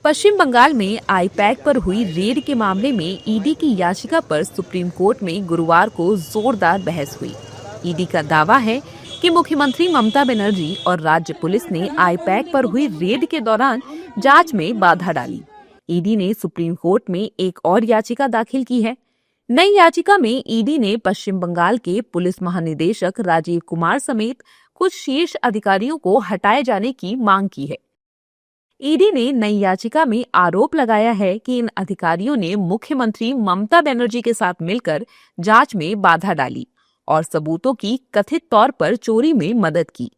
पश्चिम बंगाल में आईपैक पर हुई रेड के मामले में ईडी की याचिका पर सुप्रीम कोर्ट में गुरुवार को जोरदार बहस हुई। ईडी का दावा है कि मुख्यमंत्री ममता बनर्जी और राज्य पुलिस ने आईपैक पर हुई रेड के दौरान जांच में बाधा डाली। ईडी ने सुप्रीम कोर्ट में एक और याचिका दाखिल की है। नई याचिका में ईडी ने पश्चिम बंगाल के पुलिस महानिदेशक राजीव कुमार समेत कुछ शीर्ष अधिकारियों को हटाए जाने की मांग की है। ईडी ने नई याचिका में आरोप लगाया है कि इन अधिकारियों ने मुख्यमंत्री ममता बनर्जी के साथ मिलकर जांच में बाधा डाली और सबूतों की कथित तौर पर चोरी में मदद की।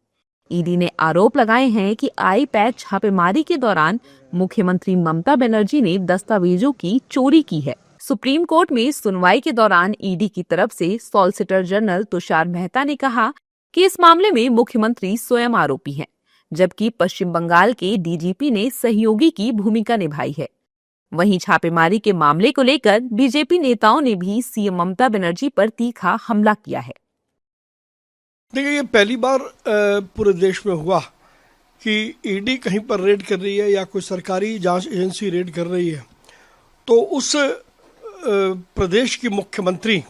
ईडी ने आरोप लगाए हैं कि आईपैक छापेमारी के दौरान मुख्यमंत्री ममता बनर्जी ने दस्तावेजों की चोरी की है। सुप्रीम कोर्ट में सुनवाई के दौरान ईडी की तरफ से सॉलिसिटर जनरल तुषार मेहता ने कहा कि इस मामले में मुख्यमंत्री स्वयं आरोपी हैं, जबकि पश्चिम बंगाल के डीजीपी ने सहयोगी की भूमिका निभाई है। वहीं छापेमारी के मामले को लेकर बीजेपी नेताओं ने भी सीएम ममता बनर्जी पर तीखा हमला किया है। देखिए, ये पहली बार पूरे देश में हुआ कि ईडी कहीं पर रेड कर रही है या कोई सरकारी जांच एजेंसी रेड कर रही है तो उस प्रदेश की मुख्यमंत्री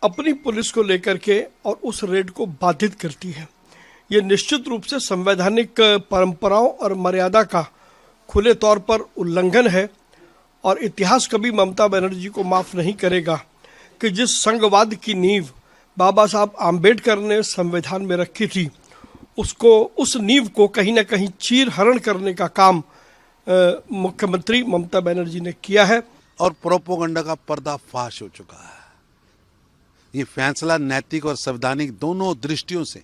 अपनी पुलिस को लेकर के और उस रेड को बाधित करती है। ये निश्चित रूप से संवैधानिक परंपराओं और मर्यादा का खुले तौर पर उल्लंघन है और इतिहास कभी ममता बनर्जी को माफ़ नहीं करेगा कि जिस संघवाद की नींव बाबा साहब आम्बेडकर ने संविधान में रखी थी उस नींव को कहीं ना कहीं चीर हरण करने का काम मुख्यमंत्री ममता बनर्जी ने किया है और प्रोपोगंडा का पर्दाफाश हो चुका है। ये फैसला नैतिक और संवैधानिक दोनों दृष्टियों से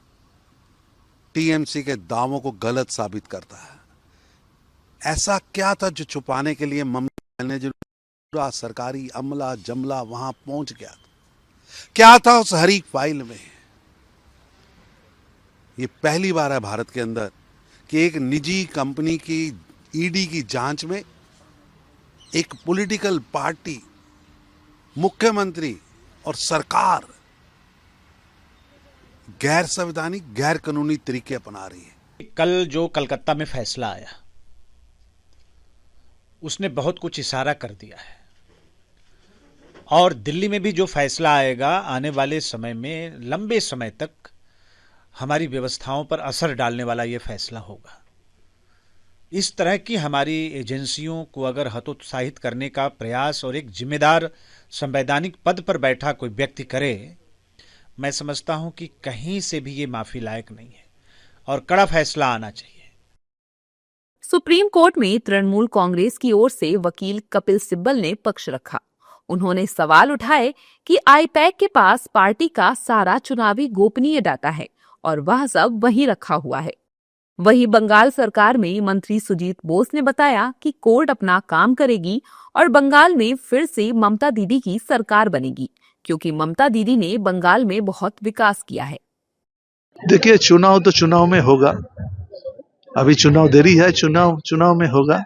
टीएमसी के दावों को गलत साबित करता है। ऐसा क्या था जो छुपाने के लिए ममता ने जो पूरा सरकारी अमला जमला वहां पहुंच गया था? क्या था उस हरी फाइल में? ये पहली बार है भारत के अंदर कि एक निजी कंपनी की ईडी की जांच में एक पॉलिटिकल पार्टी, मुख्यमंत्री और सरकार गैर संवैधानिक गैर कानूनी तरीके अपना रही है। कल जो कलकत्ता में फैसला आया उसने बहुत कुछ इशारा कर दिया है और दिल्ली में भी जो फैसला आएगा आने वाले समय में लंबे समय तक हमारी व्यवस्थाओं पर असर डालने वाला ये फैसला होगा। इस तरह की हमारी एजेंसियों को अगर हतोत्साहित करने का प्रयास और एक जिम्मेदार संवैधानिक पद पर बैठा कोई व्यक्ति करे, मैं समझता हूं कि कहीं से भी ये माफी लायक नहीं है और कड़ा फैसला आना चाहिए। सुप्रीम कोर्ट में तृणमूल कांग्रेस की ओर से वकील कपिल सिब्बल ने पक्ष रखा। उन्होंने सवाल उठाए कि आईपैक के पास पार्टी का सारा चुनावी गोपनीय डाटा है और वह सब वहीं रखा हुआ है। वहीं बंगाल सरकार में मंत्री सुजीत बोस ने बताया कि कोर्ट अपना काम करेगी और बंगाल में फिर से ममता दीदी की सरकार बनेगी, क्योंकि ममता दीदी ने बंगाल में बहुत विकास किया है। देखिए, चुनाव तो चुनाव में होगा, अभी चुनाव देरी है, चुनाव में होगा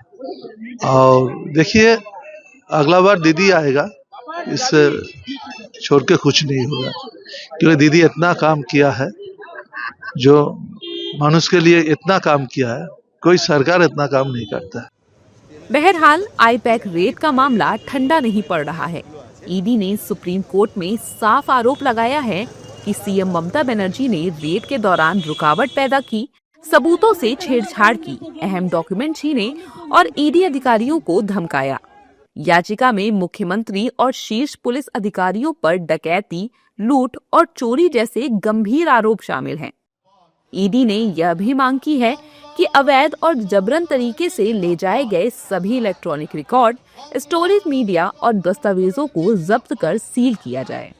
और देखिए अगला बार दीदी आएगा, इससे छोड़ के कुछ नहीं होगा, क्योंकि दीदी इतना काम किया है, जो मनुष्य के लिए इतना काम किया है, कोई सरकार इतना काम नहीं करता है। बहरहाल आईपैक रेड का मामला ठंडा नहीं पड़ रहा है। ईडी ने सुप्रीम कोर्ट में साफ आरोप लगाया है कि सीएम ममता बनर्जी ने रेड के दौरान रुकावट पैदा की, सबूतों से छेड़छाड़ की, अहम डॉक्यूमेंट छीने और ईडी अधिकारियों को धमकाया। याचिका में मुख्यमंत्री और शीर्ष पुलिस अधिकारियों पर डकैती, लूट और चोरी जैसे गंभीर आरोप शामिल हैं। ईडी ने यह भी मांग की है कि अवैध और जबरन तरीके से ले जाए गए सभी इलेक्ट्रॉनिक रिकॉर्ड, स्टोरेज मीडिया और दस्तावेजों को जब्त कर सील किया जाए।